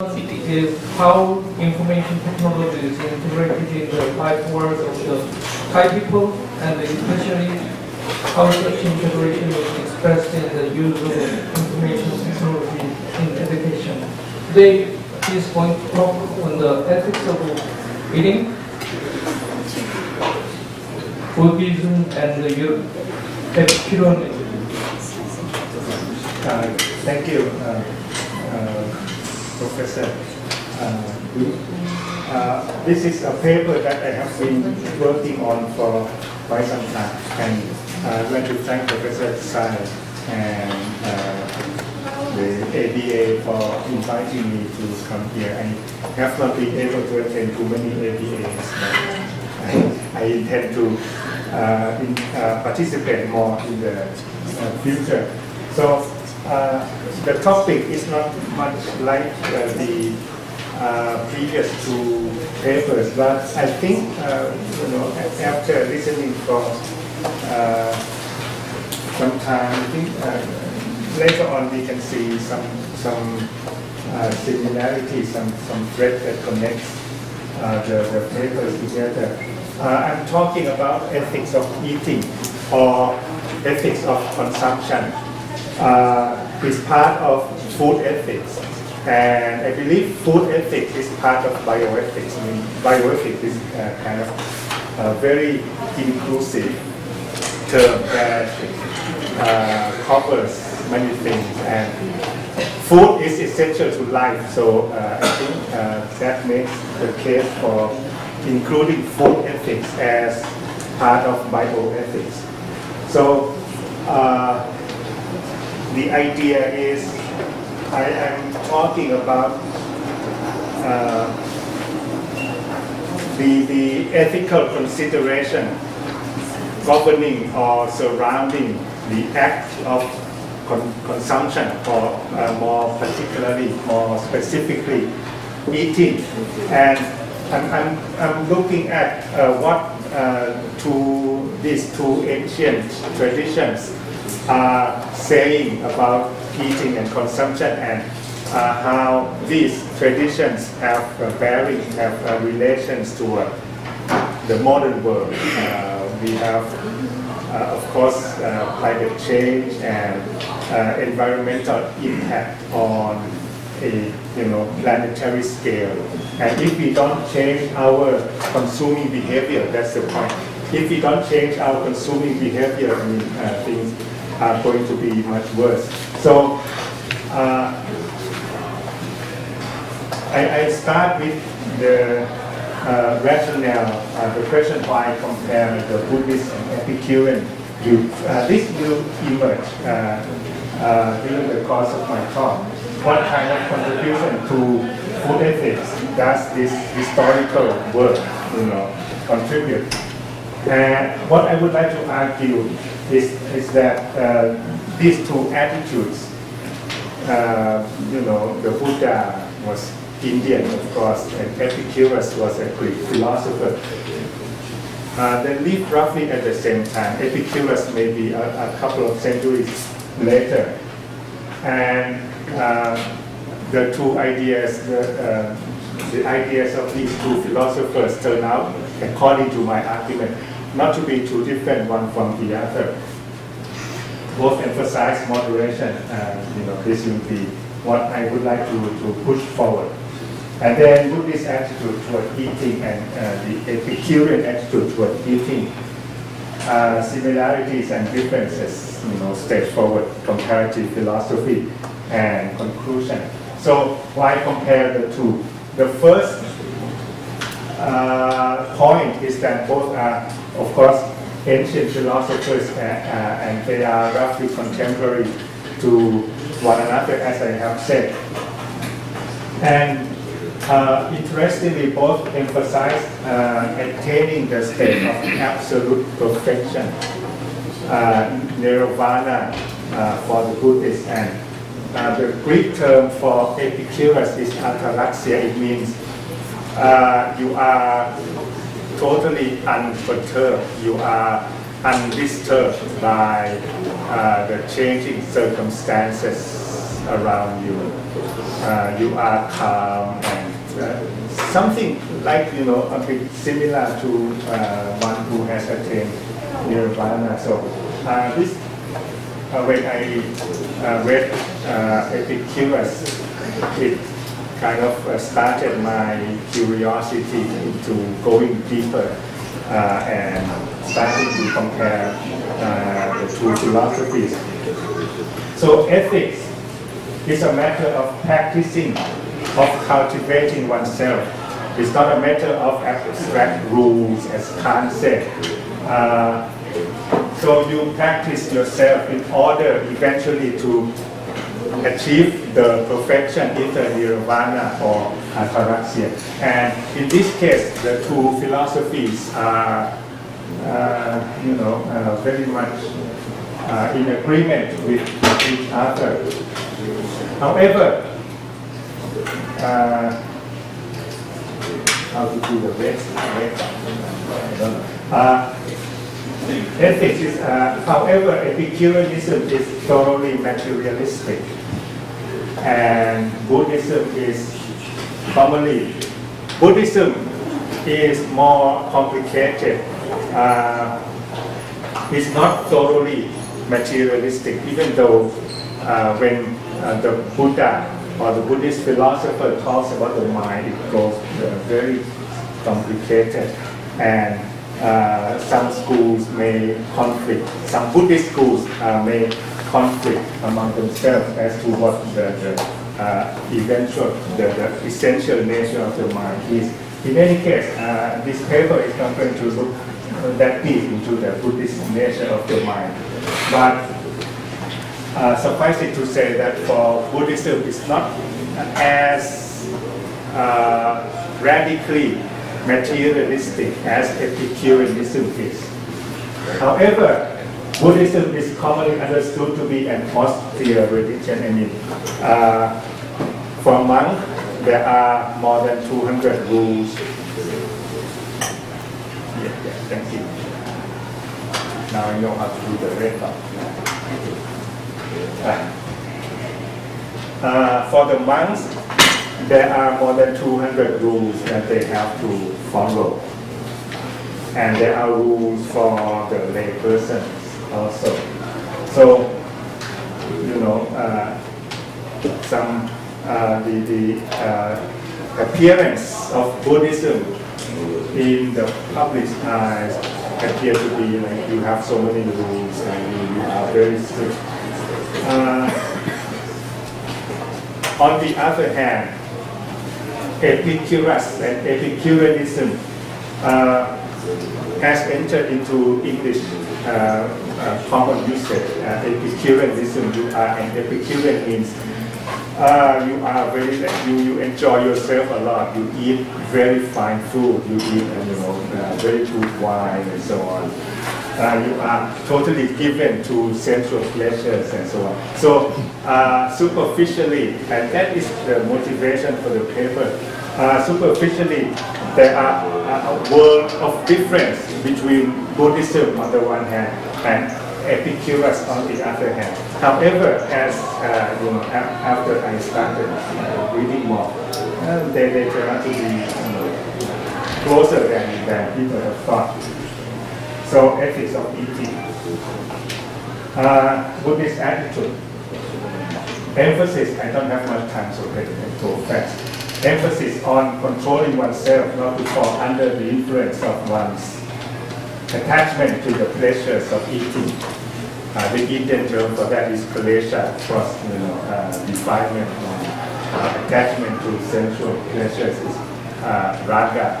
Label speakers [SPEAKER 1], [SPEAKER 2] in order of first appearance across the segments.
[SPEAKER 1] is how information technology is integrated in the life work of the Thai people, and especially how such integration is expressed in the use of information technology in education. Today, he is going to talk on the ethics of eating, Buddhism, and the Epicureanism.
[SPEAKER 2] Thank you, Professor. This is a paper that I have been working on for quite some time, and I'd like to thank Professor Soraj and the ABA for inviting me to come here. I have not been able to attend too many ABAs, but I intend to participate more in the future. So the topic is not much like the previous two papers, but I think after listening for some time, I think later on we can see some similarities, some thread that connects the papers together. I'm talking about ethics of eating or ethics of consumption. Is part of food ethics, and I believe food ethics is part of bioethics. I mean, bioethics is kind of a very inclusive term that covers many things, and food is essential to life. So I think that makes the case for including food ethics as part of bioethics. So the idea is I am talking about the ethical consideration governing or surrounding the act of consumption, or more particularly, more specifically, eating. And I'm looking at what these two ancient traditions are saying about eating and consumption, and how these traditions have bearing, have relations to the modern world. We have, of course, climate change and environmental impact on a planetary scale. And if we don't change our consuming behavior, that's the point. If we don't change our consuming behavior, I mean, things are going to be much worse. So I start with the rationale, the question why compare the Buddhist and Epicurean view. This will emerge during the course of my talk. What kind of contribution to food ethics does this historical work contribute? And what I would like to argue is that these two attitudes, the Buddha was Indian, of course, and Epicurus was a Greek philosopher. They lived roughly at the same time. Epicurus maybe a couple of centuries later. And the two ideas, the ideas of these two philosophers turn out, according to my argument, not to be too different one from the other. Both emphasize moderation. This will be what I would like to push forward. And then Buddhist attitude toward eating and the Epicurean attitude toward eating, similarities and differences, straightforward comparative philosophy and conclusion. So why compare the two? The first point is that both are, of course, ancient philosophers, and they are roughly contemporary to one another, as I have said. And interestingly, both emphasize attaining the state of absolute perfection, nirvana for the Buddhists, and the Greek term for Epicurus is ataraxia. It means you are totally unperturbed, you are undisturbed by the changing circumstances around you. you are calm and something like, you know, a bit similar to one who has attained nirvana. So this when I read Epicurus, it kind of started my curiosity into going deeper and starting to compare the two philosophies. So ethics is a matter of practicing, of cultivating oneself. It's not a matter of abstract rules, as Kant said. So you practice yourself in order eventually to achieve the perfection, either nirvana or ataraxia. And in this case, the two philosophies are, you know, very much in agreement with each other. However, how to do the rest? Ethics is, however, Epicureanism is thoroughly materialistic, and Buddhism is commonly, Buddhism is more complicated. It's not thoroughly materialistic, even though when the Buddha or the Buddhist philosopher talks about the mind, it goes very complicated, and some schools may conflict, some Buddhist schools may conflict among themselves as to what the eventual, the essential nature of the mind is. In any case, this paper is not going to look that deep into the Buddhist nature of the mind. But suffice it to say that for Buddhism, it's not as radically materialistic as Epicureanism is. However, Buddhism is commonly understood to be an austere religion. I mean, for monks, there are more than 200 rules. Thank you. Now I know how to do the red part. For the monks, there are more than 200 rules that they have to follow. And there are rules for the lay persons also. So, you know, the appearance of Buddhism in the public's eyes appear to be like you have so many rules and you are very strict. On the other hand, Epicurus and Epicureanism has entered into English common usage. Epicureanism, you are an Epicurean means you are very, you enjoy yourself a lot. You eat very fine food. You eat, you know, very good wine and so on. You are totally given to sensual pleasures and so on. So superficially, and that is the motivation for the paper. Superficially, there are a world of difference between Buddhism on the one hand and Epicurus on the other hand. However, as you know, after I started reading more, they turn out to be closer than people have thought. So, ethics of eating. Buddhist attitude. Emphasis, I don't have much time, so let me go fast. Emphasis on controlling oneself not to fall under the influence of one's attachment to the pleasures of eating. The Indian term for that is klesha, cross, you know, defilement, attachment to sensual pleasures is raga.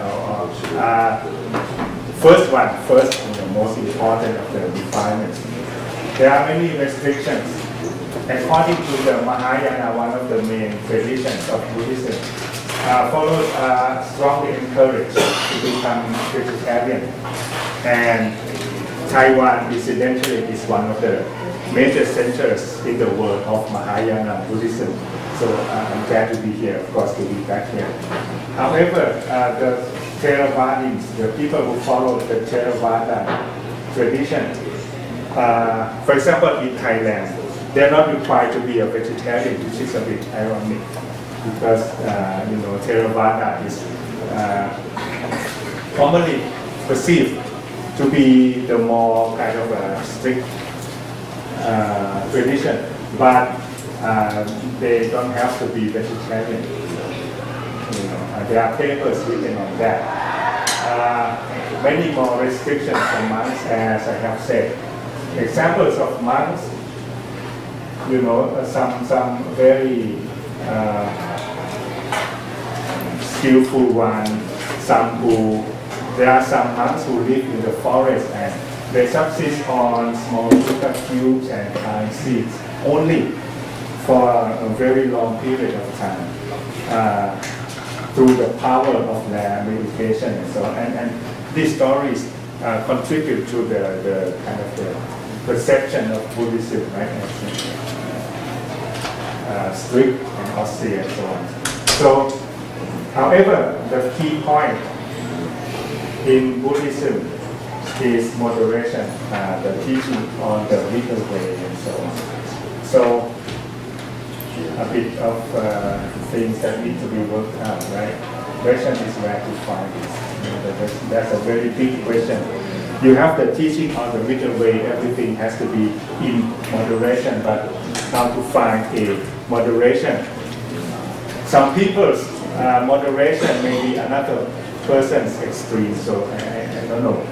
[SPEAKER 2] First, you know, most important of the defilements. There are many restrictions. According to the Mahayana, one of the main traditions of Buddhism, followers are strongly encouraged to become vegetarian. And Taiwan, incidentally, is one of the major centers in the world of Mahayana Buddhism. So I'm glad to be here, of course, to be back here. However, the Theravadins, the people who follow the Theravada tradition, for example, in Thailand, they're not required to be a vegetarian, which is a bit ironic. because Theravada is commonly perceived to be the more kind of a strict tradition, but they don't have to be vegetarian. There are papers written on that. Many more restrictions for monks, as I have said. Examples of monks, some very skillful ones, there are some monks who live in the forest and they subsist on small sugar cubes and pine seeds only for a very long period of time through the power of their meditation and so on. And these stories contribute to the kind of the perception of Buddhism, right? Strict and austere and so on. So, however, the key point in Buddhism is moderation, the teaching on the middle way and so on. So, a bit of things that need to be worked out, right? Question is where to find this. That's a very big question. You have the teaching on the middle way, everything has to be in moderation, but how to find a moderation? Some people's moderation may be another person's extreme, so I don't know.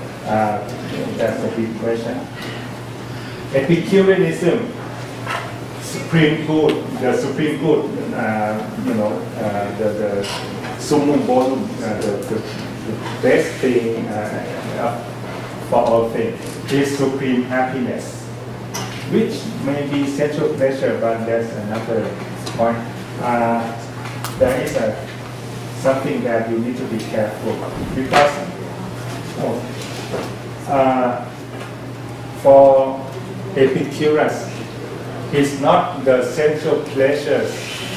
[SPEAKER 2] That's a big question. Epicureanism, supreme good, the supreme good, the summum bonum, the best thing for all things is supreme happiness, which may be sensual pleasure, but that's another point. There is something that you need to be careful because for Epicurus, it's not the sensual pleasures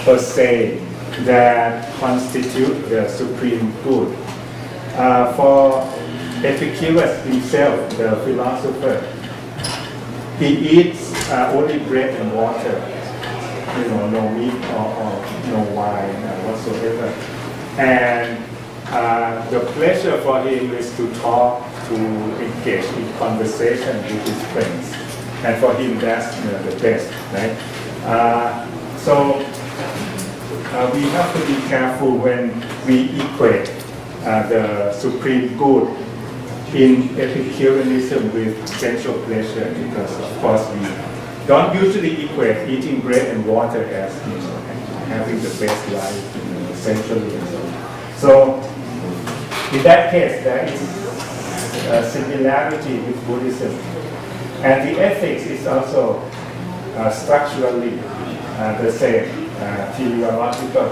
[SPEAKER 2] per se that constitute the supreme good. For Epicurus himself, the philosopher, he eats only bread and water, no meat or no wine whatsoever. And the pleasure for him is to talk, to engage in conversation with his friends. And for him, that's the best, right? So we have to be careful when we equate the supreme good in Epicureanism with sensual pleasure, because of course we don't usually equate eating bread and water as having the best life sensually and so on. So in that case, there is a similarity with Buddhism. And the ethics is also structurally the same, teleological.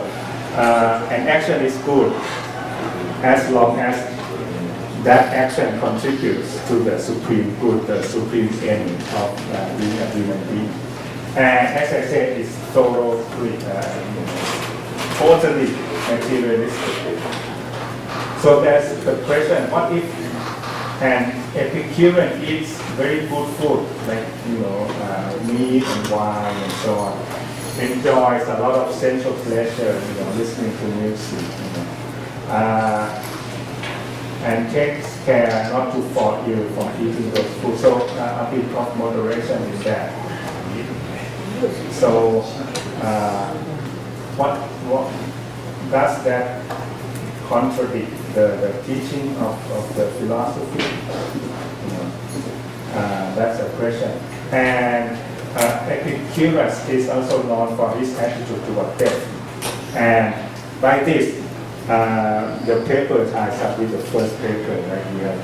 [SPEAKER 2] An action is good as long as that action contributes to the supreme good, the supreme end of being a human being. And as I said, it's totally materialistic. So there's the question, what if an Epicurean eats very good food, like meat and wine and so on, enjoys a lot of sensual pleasure, listening to music, and takes care not to fall ill from eating those food. So a bit of moderation is there. So what does that contradict the teaching of the philosophy? That's a question. And Epicurus is also known for his attitude toward death. And by this, the papers I submitted, the first paper, right, we have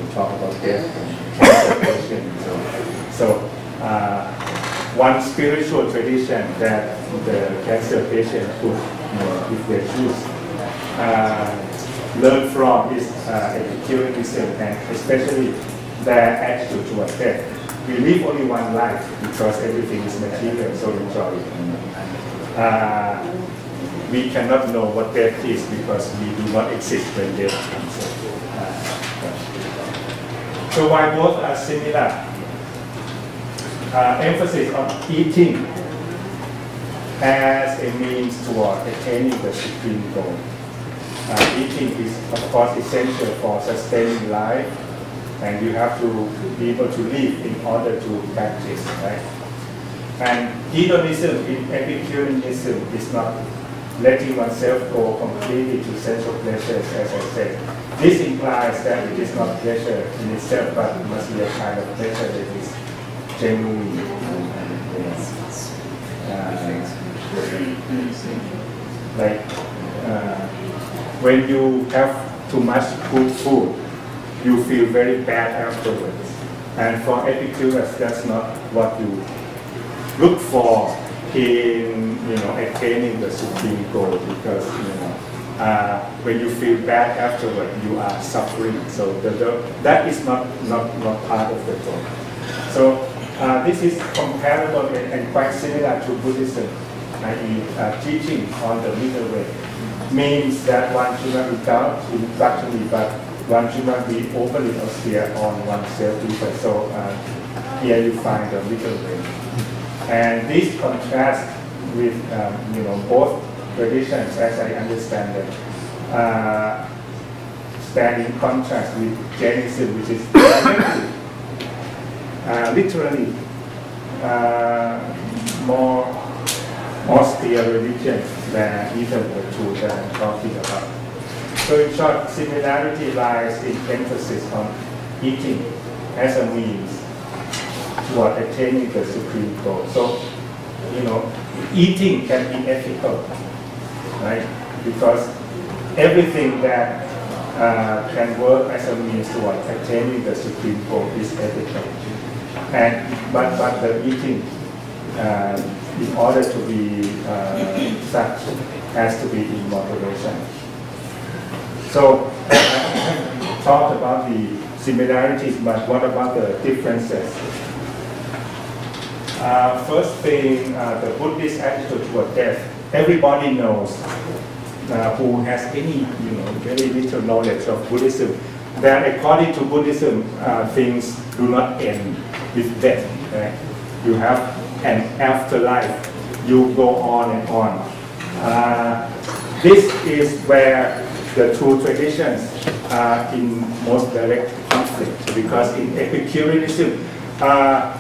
[SPEAKER 2] to talk about death and cancer patients. So one spiritual tradition that the cancer patient could, if they choose, learn from is Epicureanism, and especially their attitude toward death. We live only one life because everything is material, so enjoy it. We cannot know what death is because we do not exist when death comes. So while both are similar, emphasis on eating as a means toward attaining the supreme goal. Eating is, of course, essential for sustaining life, and you have to be able to live in order to practice, right? And hedonism in Epicureanism is not letting oneself go completely to sensual pleasures, as I said. This implies that it is not pleasure in itself, but it must be a kind of pleasure that is genuine. Like when you have too much good food, you feel very bad afterwards. And for Epicurus, that's not what you look for in attaining the supreme goal, because when you feel bad afterward, you are suffering. So that is not part of the goal. So this is comparable and quite similar to Buddhism, i.e. Teaching on the middle way. Means that one should not indulge in gluttony, but one should not be overly austere on oneself either. So here you find the middle way. And this contrasts with both traditions, as I understand it, stand in contrast with Jainism, which is literally more austere religion than either the two that I'm talking about. So in short, similarity lies in emphasis on eating as a means toward attaining the supreme goal. So, eating can be ethical, right? Because everything that can work as a means toward attaining the supreme goal is ethical. But the eating, in order to be such, has to be in moderation. So I talked about the similarities, but what about the differences? First thing, the Buddhist attitude toward death. Everybody knows who has any, very little knowledge of Buddhism, that according to Buddhism, things do not end with death. Right? You have an afterlife. You go on and on. This is where the two traditions are in most direct conflict, because in Epicureanism,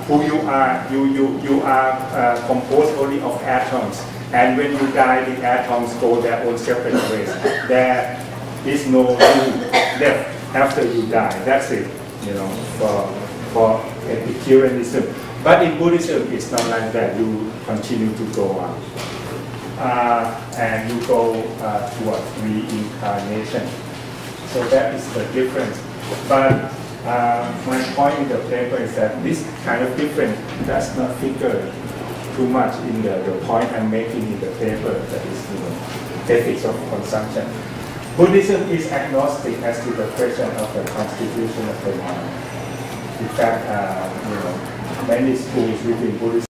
[SPEAKER 2] who you are, you are composed only of atoms, and when you die, the atoms go their own separate ways. There is no death after you die. That's it, for Epicureanism. But in Buddhism, it's not like that. You continue to go on, and you go towards reincarnation. So that is the difference. But my point in the paper is that this kind of difference does not figure too much in the point I'm making in the paper, that is ethics of consumption. Buddhism is agnostic as to the question of the constitution of the mind. In fact, many schools within Buddhism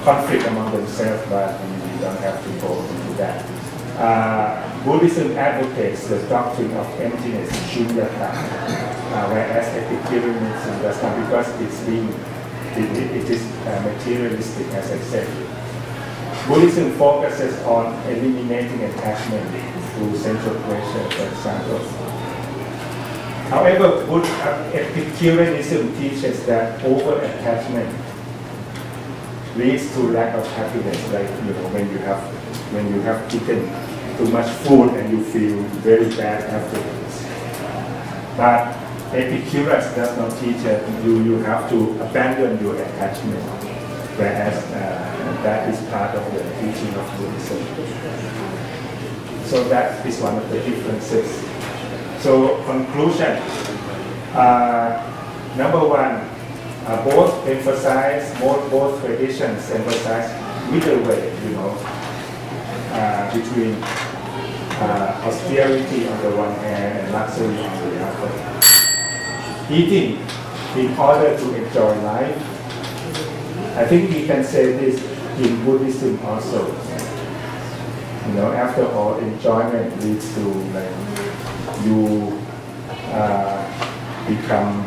[SPEAKER 2] conflict among themselves, but we don't have to go into that. Buddhism advocates the doctrine of emptiness, shunyata, whereas Epicureanism does not, because it is materialistic, as I said. Buddhism focuses on eliminating attachment through sensual pleasure, for example. However, Epicureanism teaches that over-attachment leads to lack of happiness, like when you have eaten too much food and you feel very bad afterwards. But Epicurus does not teach that you have to abandon your attachment, whereas that is part of the teaching of Buddhism. So that is one of the differences. So conclusion, number one, both traditions emphasize middle way, between austerity on the one hand and luxury on the other. Eating in order to enjoy life. I think we can say this in Buddhism also. After all, enjoyment leads to you become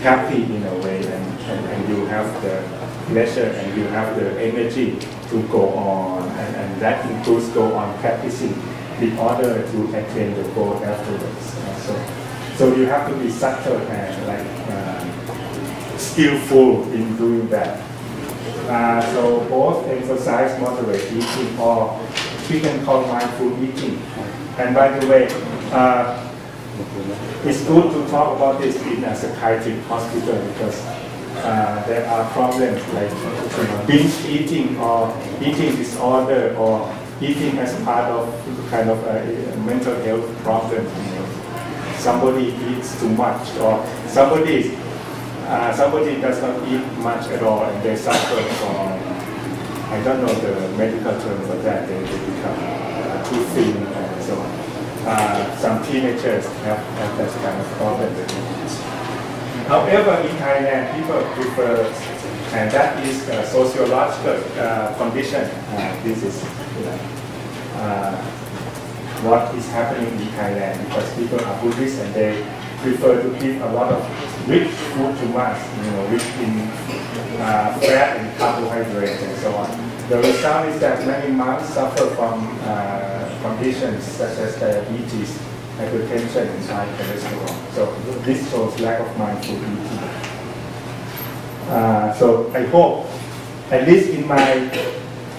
[SPEAKER 2] happy in a way, and you have the pleasure and you have the energy to go on, and that includes go on practicing in order to attain the goal afterwards. So you have to be subtle and skillful in doing that. So both emphasize moderate eating, or we can call mindful eating. And by the way, it's good to talk about this in a psychiatric hospital because there are problems like binge eating or eating disorder or eating as part of kind of a mental health problem. Somebody eats too much, or somebody does not eat much at all, and they suffer from, I don't know the medical term for that, they become too thin and so on. Some teenagers have that kind of problem. However, in Thailand, people prefer, and that is a sociological condition. This is what is happening in Thailand, because people are Buddhists and they prefer to give a lot of rich food to mass, rich in fat and carbohydrates and so on. The result is that many monks suffer from conditions such as diabetes, hypertension, and high cholesterol. So this shows lack of mindful eating. So I hope, at least in my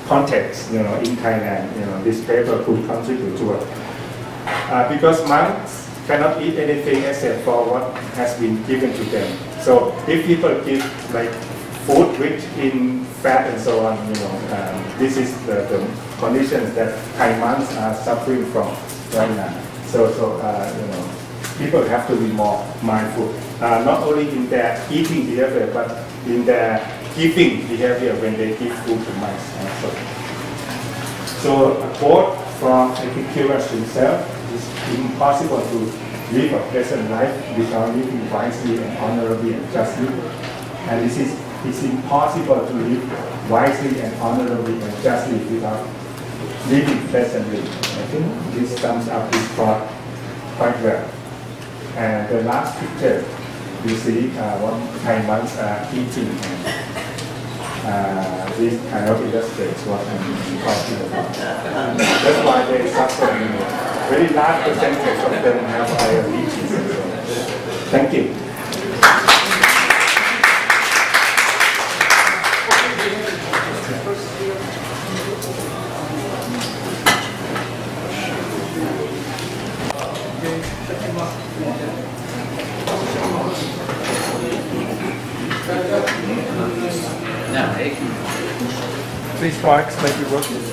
[SPEAKER 2] context, in Thailand, this paper could contribute to it. Because monks cannot eat anything except for what has been given to them. So if people give like food rich in fat and so on, this is the conditions that Thai monks are suffering from right now. So people have to be more mindful, not only in their eating behavior, but in their giving behavior when they give food to monks. So a quote from Epicurus himself: "It's impossible to live a pleasant life without living wisely and honorably and justly." And it's impossible to live wisely and honorably and justly without living pleasantly. I think this sums up this thought quite well. And the last picture, you see what Thai monks are eating. This kind of illustrates what I'm talking about. That's why they suffer. Very large percentage of them have diabetes. Thank you.
[SPEAKER 1] These marks might be working.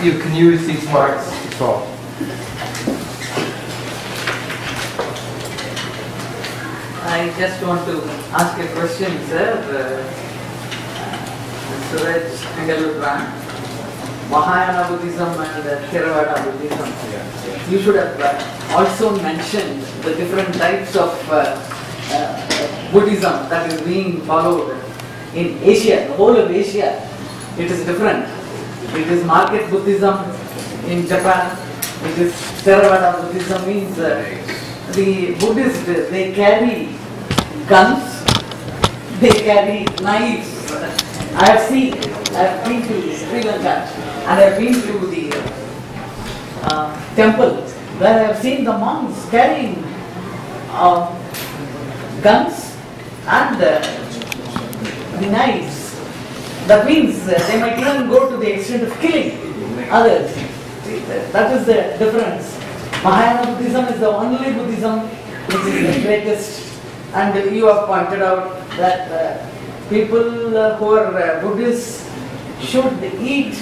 [SPEAKER 1] You can use these marks to solve.
[SPEAKER 3] I just want to ask a question, sir. Soraj Hongladarom, Mahayana Buddhism and Theravada Buddhism. You should have also mentioned the different types of Buddhism that is being followed in Asia, the whole of Asia. It is different. It is market Buddhism in Japan. It is Theravada Buddhism. Means the Buddhists, they carry guns, they carry knives. I have been to Sri Lanka and I have been to the temple where I have seen the monks carrying guns and the knives. That means they might even go to the extent of killing others. That is the difference. Mahayana Buddhism is the only Buddhism which is the greatest, and you have pointed out that people who are Buddhists should eat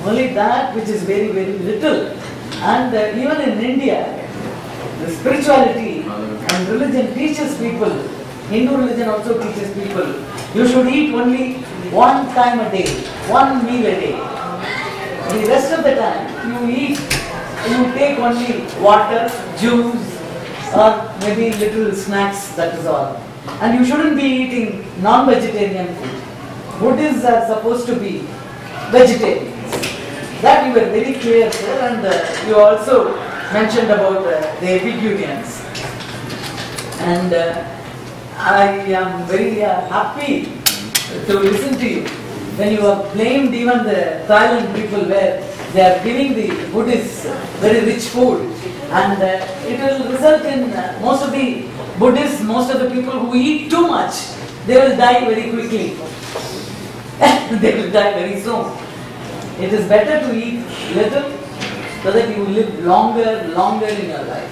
[SPEAKER 3] only that which is very, very little. And even in India, the spirituality and religion teaches people, Hindu religion also teaches people, you should eat only one time a day, one meal a day. The rest of the time you take only water, juice, or maybe little snacks, that is all. And you shouldn't be eating non-vegetarian food. Buddhists are supposed to be vegetarians. That you were very clear, sir, and you also mentioned about the Epicureans. And I am very happy to listen to you when you have blamed even the Thailand people where they are giving the Buddhists very rich food, and it will result in most of the Buddhists, most of the people who eat too much, they will die very quickly. They will die very soon. It is better to eat little so that you will live longer in your life.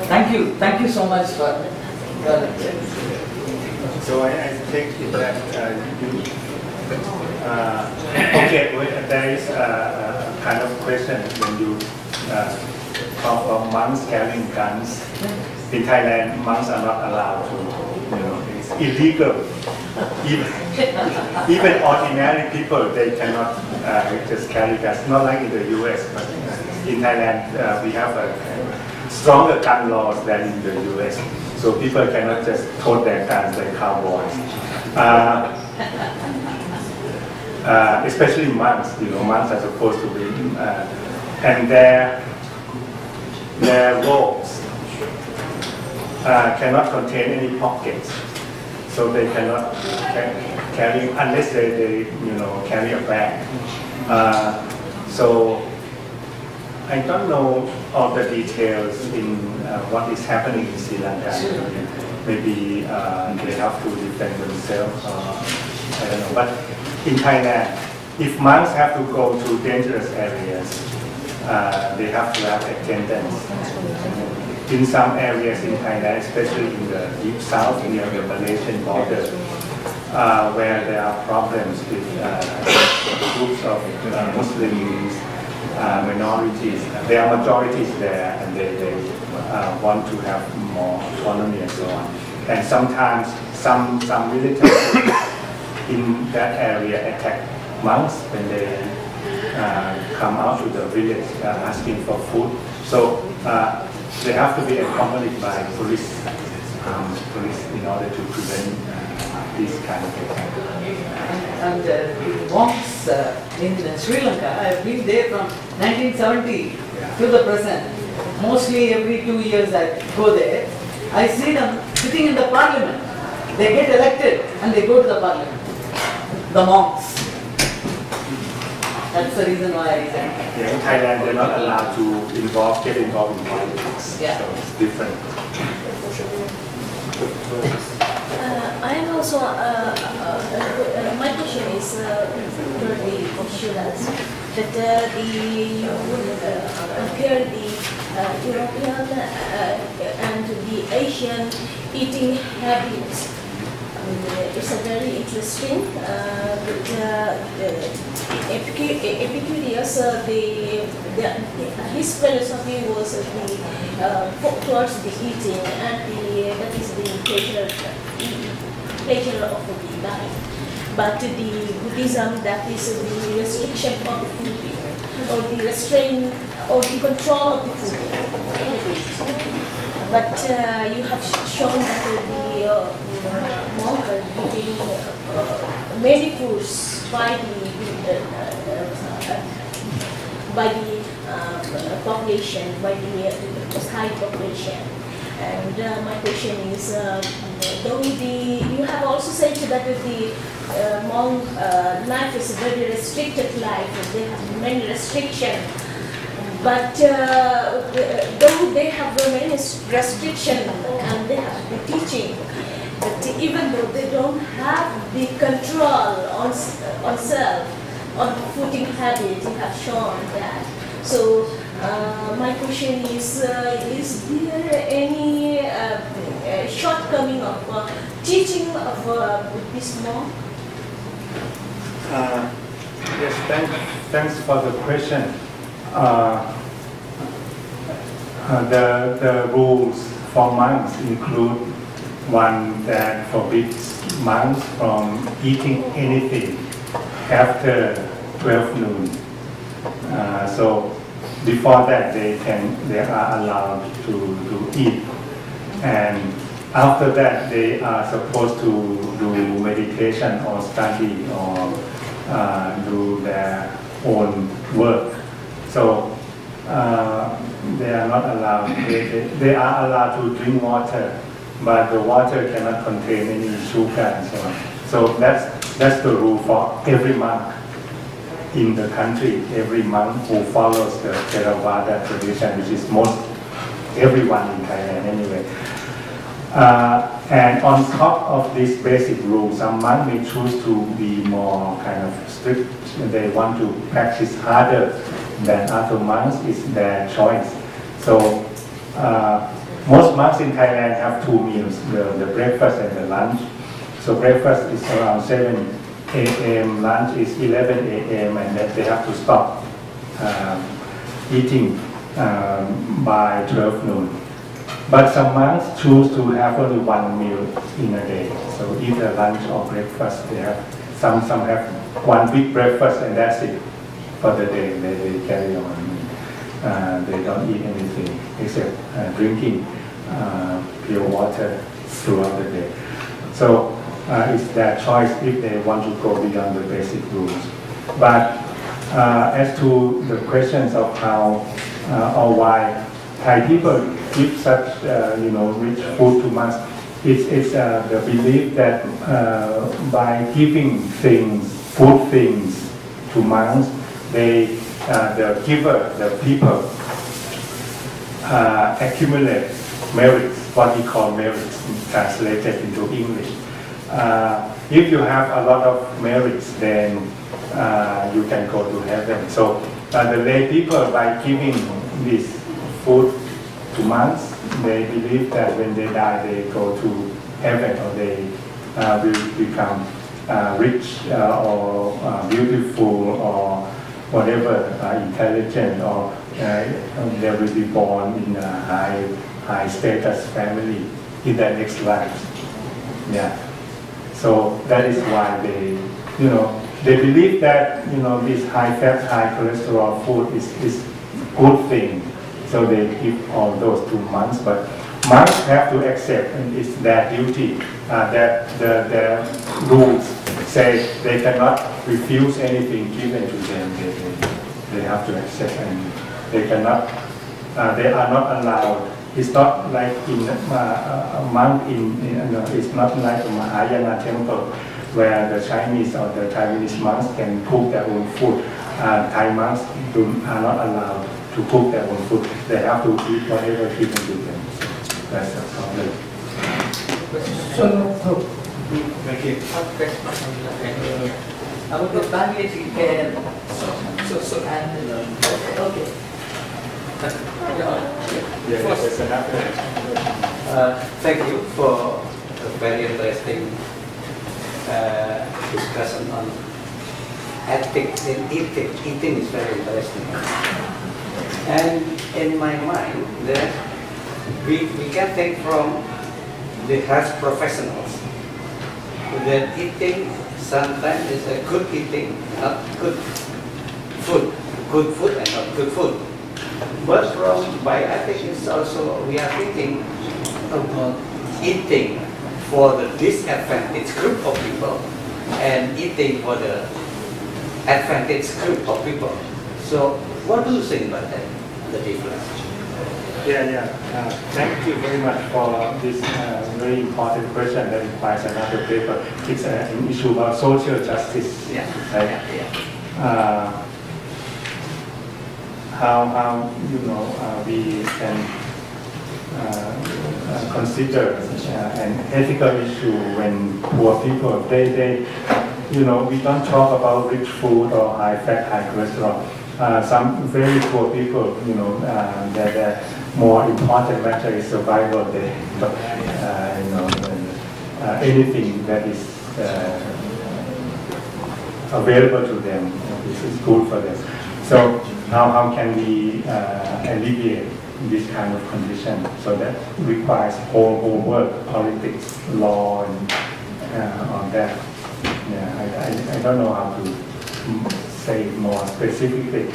[SPEAKER 3] Thank you so much for your lecture.
[SPEAKER 2] So I think that okay, there is a kind of question when you talk of monks carrying guns. In Thailand, monks are not allowed to, it's illegal. Even ordinary people, they cannot just carry guns. Not like in the US, but in Thailand, we have a stronger gun laws than in the US. So people cannot just tote their guns like cowboys. Especially monks, monks are supposed to be, and their robes cannot contain any pockets, so they cannot carry unless they carry a bag. So I don't know all the details in what is happening in Sri Lanka. Maybe they have to defend themselves. I don't know. But in Thailand, if monks have to go to dangerous areas, they have to have attendants. In some areas in Thailand, especially in the deep south, near the Malaysian border, where there are problems with groups of Muslims, minorities, there are majorities there, and they want to have more autonomy and so on. And sometimes some military in that area attack monks when they come out to the village asking for food. So they have to be accompanied by police in order to prevent these kind of attacks.
[SPEAKER 3] And the monks in Sri Lanka, I have been there from 1970 to the present. Mostly every 2 years I go there. I see them sitting in the parliament. They get elected and they go to the parliament. The monks. That's the reason why I said.
[SPEAKER 2] Yeah, in Thailand, they're not allowed to get involved in politics.
[SPEAKER 3] Yeah.
[SPEAKER 2] So it's different.
[SPEAKER 4] I am also, my question is very Shiraz, that you would compare the European and the Asian eating habits. It's a very interesting. Epicurus, his philosophy was towards the eating, and that is the pleasure of the life. But the Buddhism, that is the restriction of the food, or the restraint, or the control of the food. But you have shown that the monk are eating many foods by the population, by the Thai population. And my question is, though you have also said that the monk life is a very restricted life, they have many restrictions. But though they have many restrictions and they have the teaching, but even though they don't have the control on self, on footing habit, you have shown that. So my question is there any shortcoming of teaching of Buddhist monk?
[SPEAKER 2] Yes, thanks for the question. The rules for monks include one that forbids monks from eating anything after 12 noon. So before that they are allowed to eat, and after that they are supposed to do meditation or study or do their own work. So they are not allowed. They are allowed to drink water, but the water cannot contain any sugar and so on. So that's
[SPEAKER 5] That's the rule for every monk in the country, every monk who follows the Theravada tradition, which is most everyone in Thailand anyway. And on top of this basic rule, some monks may choose to be more kind of strict. They want to practice harder than other monks. It's their choice. So most monks in Thailand have two meals, the breakfast and the lunch. So breakfast is around 7 a.m., lunch is 11 a.m., and then they have to stop eating by 12 noon. But some monks choose to have only one meal in a day. So either lunch or breakfast. They have some have one big breakfast and that's it for the day. They carry on. They don't eat anything except drinking pure water throughout the day. So it's their choice if they want to go beyond the basic rules. But as to the questions of how or why Thai people give such rich food to monks, it's the belief that by giving things, food things to monks, the giver, the people, accumulate merits, what we call merits, translated into English. If you have a lot of merits, then you can go to heaven. So the lay people, by giving this food to monks, they believe that when they die, they go to heaven, or they will become rich or beautiful or whatever, intelligent, or they will be born in a high status family in their next life. Yeah. So that is why they believe that this high fat, high cholesterol food is good thing. So they give all those to monks, but monks have to accept, and it's their duty that their rules say they cannot refuse anything given to them. They have to accept, and they cannot. They are not allowed. It's not like in a monk it's not like a Mahayana temple where the Chinese or the Taiwanese monks can cook their own food. Thai monks are not allowed to cook their own food. They have to eat whatever given to them. So that's the problem.
[SPEAKER 6] Thank you. About the language, okay. Thank you for a very interesting discussion on ethics and eating. Eating is very interesting. And in my mind, we can take from the health professionals that eating sometimes is a good eating, not good food. Good food and not good food. But from bioethics is also, we are thinking about eating for the disadvantaged group of people and eating for the advantaged group of people. So what do you think about that, the difference?
[SPEAKER 5] Yeah. Thank you very much for this very important question that requires another paper. It's an issue about social justice.
[SPEAKER 6] Yeah.
[SPEAKER 5] Right?
[SPEAKER 6] Yeah.
[SPEAKER 5] How we can consider an ethical issue when poor people we don't talk about rich food or high fat, high cholesterol. Some very poor people, their more important matter is survival. Anything that is available to them is good for them. So how can we alleviate this kind of condition? So that requires whole work, politics, law, and on that. Yeah, I don't know how to say it more specifically.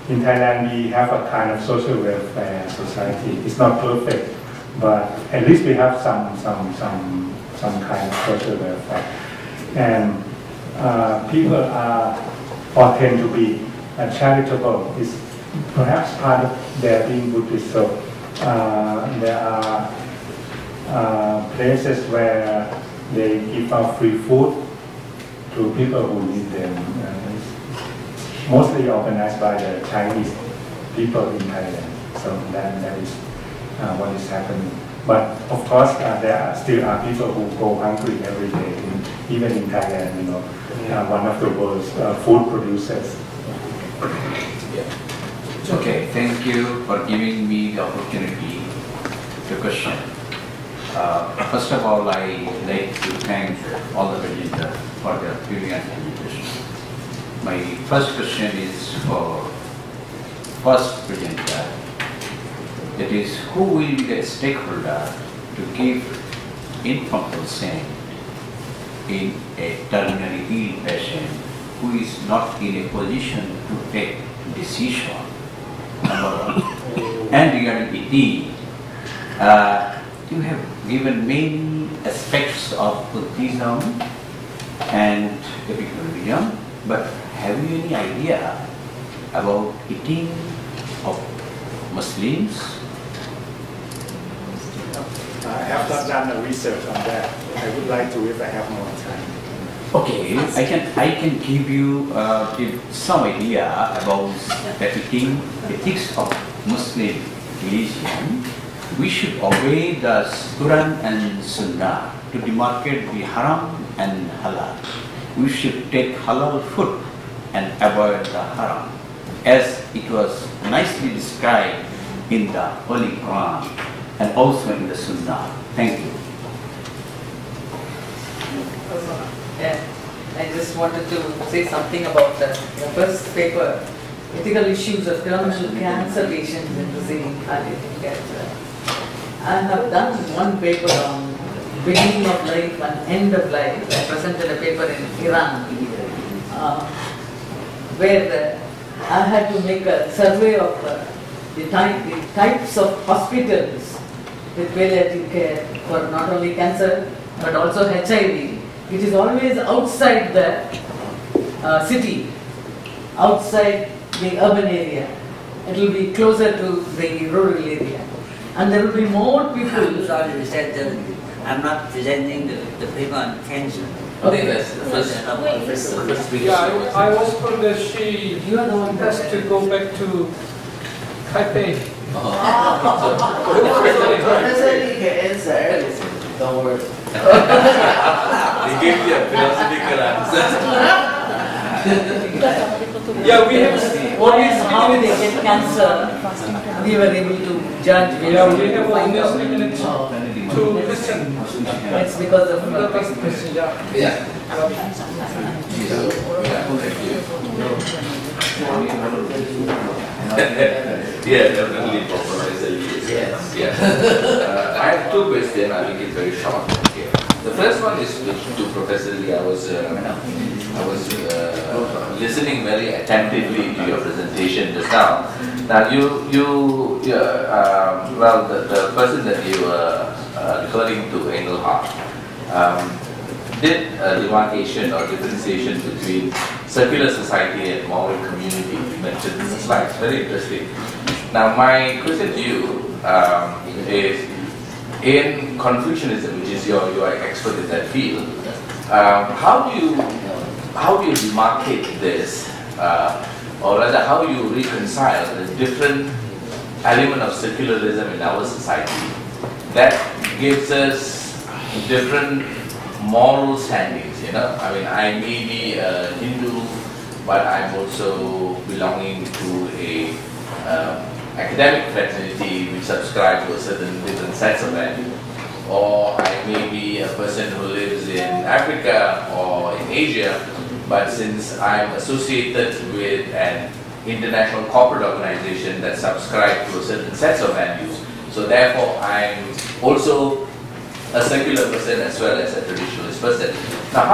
[SPEAKER 5] In Thailand, we have a kind of social welfare society. It's not perfect, but at least we have some kind of social welfare. And people are or tend to be charitable. Is perhaps part of their being Buddhist. So there are places where they give out free food to people who need them. It's mostly organized by the Chinese people in Thailand. So that is what is happening. But of course, still are people who go hungry every day, even in Thailand. One of the world's food producers.
[SPEAKER 7] Okay, thank you for giving me the opportunity to question. First of all, I like to thank all the presenters for their brilliant presentation. My first question is for first presenter. That is, who will be the stakeholder to give informed consent in a terminally ill patient who is not in a position to take decision, number one. And regarding eating, you have given many aspects of Buddhism and Epicureanism, but have you any idea about eating of Muslims?
[SPEAKER 2] I have not done the research on that. I would like to if I have more time.
[SPEAKER 7] Okay, I can give you give some idea about the ethics of Muslim religion. We should obey the Quran and Sunnah to demarcate the haram and halal. We should take halal food and avoid the haram, as it was nicely described in the Holy Quran and also in the Sunnah. Thank you.
[SPEAKER 3] Yeah, I just wanted to say something about the first paper, ethical issues of terminal cancer patients in receiving palliative care. I have done one paper on beginning of life and end of life. I presented a paper in Iran, where I had to make a survey of the types of hospitals with palliative care for not only cancer but also HIV. It is always outside the city, outside the urban area. It will be closer to the rural area. And there will be more people.
[SPEAKER 6] Sorry, I'm not presenting the paper on cancer.
[SPEAKER 3] Okay.
[SPEAKER 7] That's the first
[SPEAKER 1] Yeah, I was told that she
[SPEAKER 3] You are the one
[SPEAKER 1] has to go back to Taipei.
[SPEAKER 3] Don't worry.
[SPEAKER 7] They gave you a philosophical answer.
[SPEAKER 1] Yeah, we have always
[SPEAKER 3] How they get cancer, we were able to judge.
[SPEAKER 1] Yeah, we have
[SPEAKER 3] find out.
[SPEAKER 1] almost minutes to listen.
[SPEAKER 3] It's because of
[SPEAKER 1] The first question, yeah.
[SPEAKER 7] Yeah. Yeah, definitely proper. Yes. Yeah. I have two questions. I'll make it very short here. The first one is to Professor Lee. I was listening very attentively to your presentation just now. Now well, the person that you were referring to, Engelhardt, did a demarcation or differentiation between secular society and moral community mentioned in the slides. Very interesting. Now, my question to you is, in Confucianism, which is your expert in that field, how do you demarcate this, or rather, how do you reconcile the different element of secularism in our society that gives us different moral standings? I mean, I may be a Hindu, but I'm also belonging to a academic fraternity which subscribe to a certain different sets of values. Or I may be a person who lives in Africa or in Asia, but since I'm associated with an international corporate organization that subscribes to a certain sets of values, so therefore I'm also a secular person as well as a traditionalist person. Now,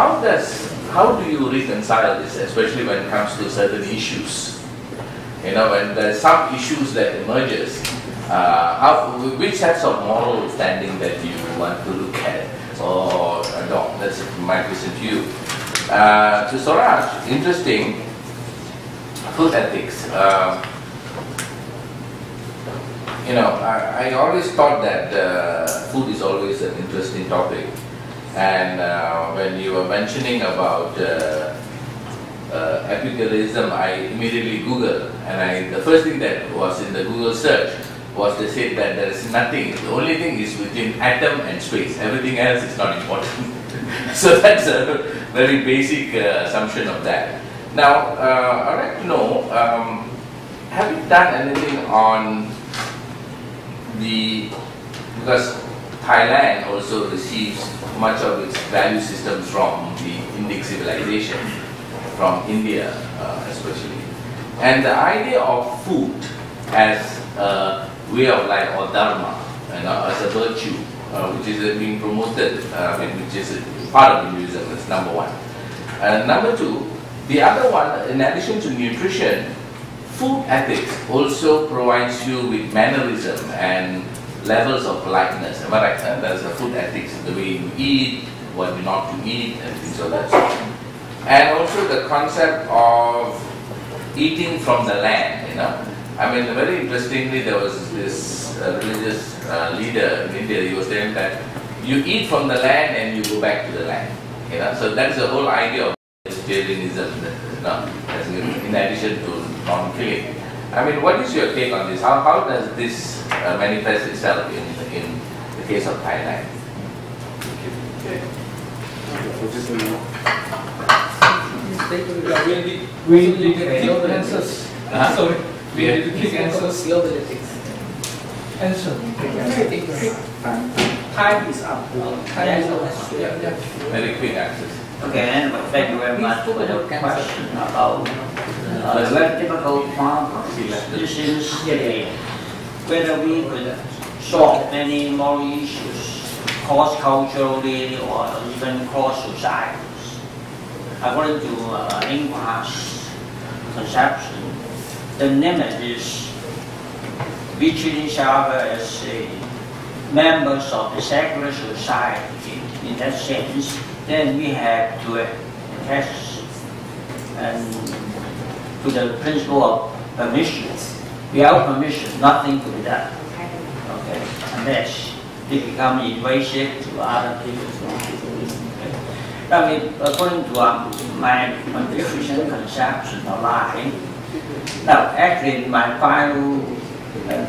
[SPEAKER 7] how do you reconcile this, especially when it comes to certain issues? When there's some issues that emerges, which sets of moral standing that you want to look at or adopt? That's my question to you. To Soraj, interesting, food ethics. I always thought that food is always an interesting topic. And when you were mentioning about Epicureanism, I immediately Googled, and the first thing that was in the Google search was they said that there is nothing, the only thing is between atom and space, everything else is not important. So that's a very basic assumption of that. Now, I'd like to know, have you done anything on because Thailand also receives much of its value systems from the Indic civilization, from India especially. And the idea of food as a way of life or dharma, as a virtue, which is being promoted, which is part of Hinduism, that's number one. Number two, the other one, in addition to nutrition, food ethics also provides you with mannerism and levels of politeness. Am I right? There's a food ethics, the way you eat, what you not to eat, and things of that sort. And also the concept of eating from the land, very interestingly, there was this religious leader in India, he was saying that you eat from the land and you go back to the land. So that's the whole idea of vegetarianism, in addition to non-killing. What is your take on this? How does this manifest itself in the case of Thailand?
[SPEAKER 1] We need to keep answers. Sorry. We need to keep answers. Answer. Time is up. Time is up. Yeah.
[SPEAKER 7] Very quick answers.
[SPEAKER 8] Okay, anyway, thank you very much for the question about the very typical problem. This is whether we could solve many moral issues cross-culturally or even cross-societies. According to English conception, the limit is we treat each other as members of the secular society. In that sense, then we have to attach to the principle of permission. Without permission, nothing could be done. Okay, unless they become invasive to other people. According to my Confucian conception of life, now actually my final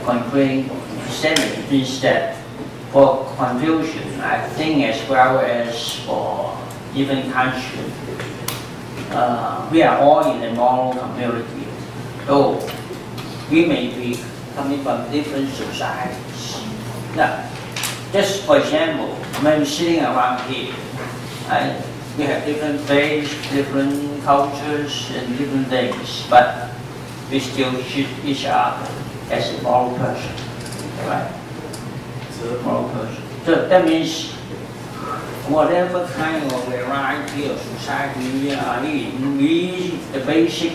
[SPEAKER 8] concluding statement is that for Confucian, I think as well as for even country, we are all in a moral community, though we may be coming from different societies. Now, just for example, when we're sitting around here, we have different faiths, different cultures, and different things, but we still treat each other as a moral person, right? Moral person. So that means whatever kind of variety of society we are in, the basic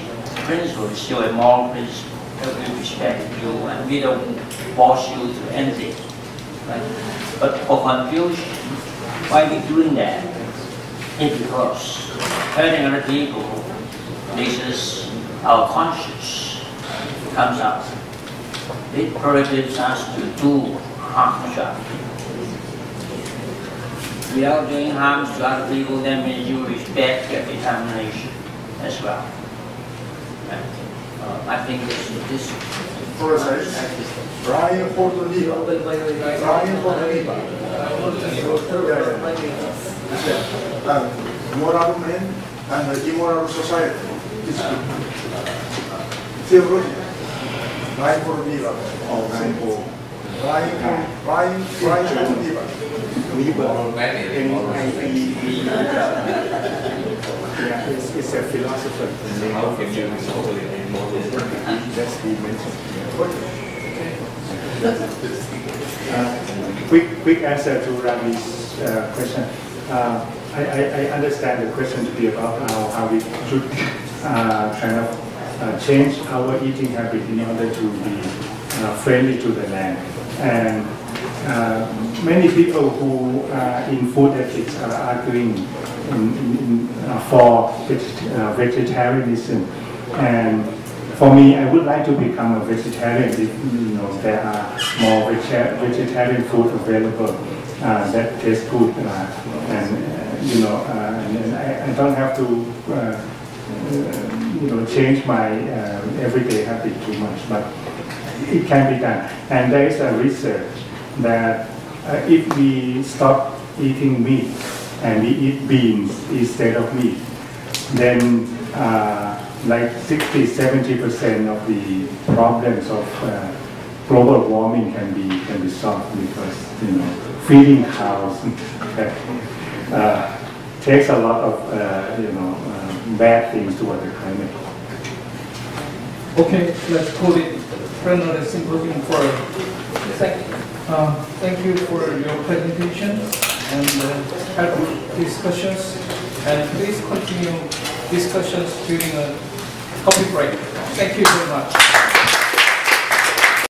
[SPEAKER 8] principle is still a moral principle that we respect you and we don't force you to anything. Right? But for Confucian, why we doing that? It's because hurting other people makes us, our conscience comes out. It prohibits us to do harm to other people. Without doing harm to other people, that means you respect their determination as well. I think this
[SPEAKER 9] Brian for the leader. Brian for the leader. Moral man and the immoral society. Theology. Brian for the leader. Brian for the leader.
[SPEAKER 2] It's a philosopher. How can you that's the mention.
[SPEAKER 5] Quick answer to Ravi's question. I understand the question to be about how we should change our eating habit in order to be friendly to the land. And many people who in food ethics are arguing for vegetarianism. And for me, I would like to become a vegetarian if there are more vegetarian food available. that tastes good, and I don't have to change my everyday habit too much, but it can be done. And there is a research that if we stop eating meat and we eat beans instead of meat, then like 60-70% of the problems of global warming can be solved, because feeding cows takes a lot of bad things toward the climate.
[SPEAKER 1] Okay, let's call it another symposium for. Thank you for your presentation and helpful discussions. And please continue discussions during a coffee break. Thank you very much.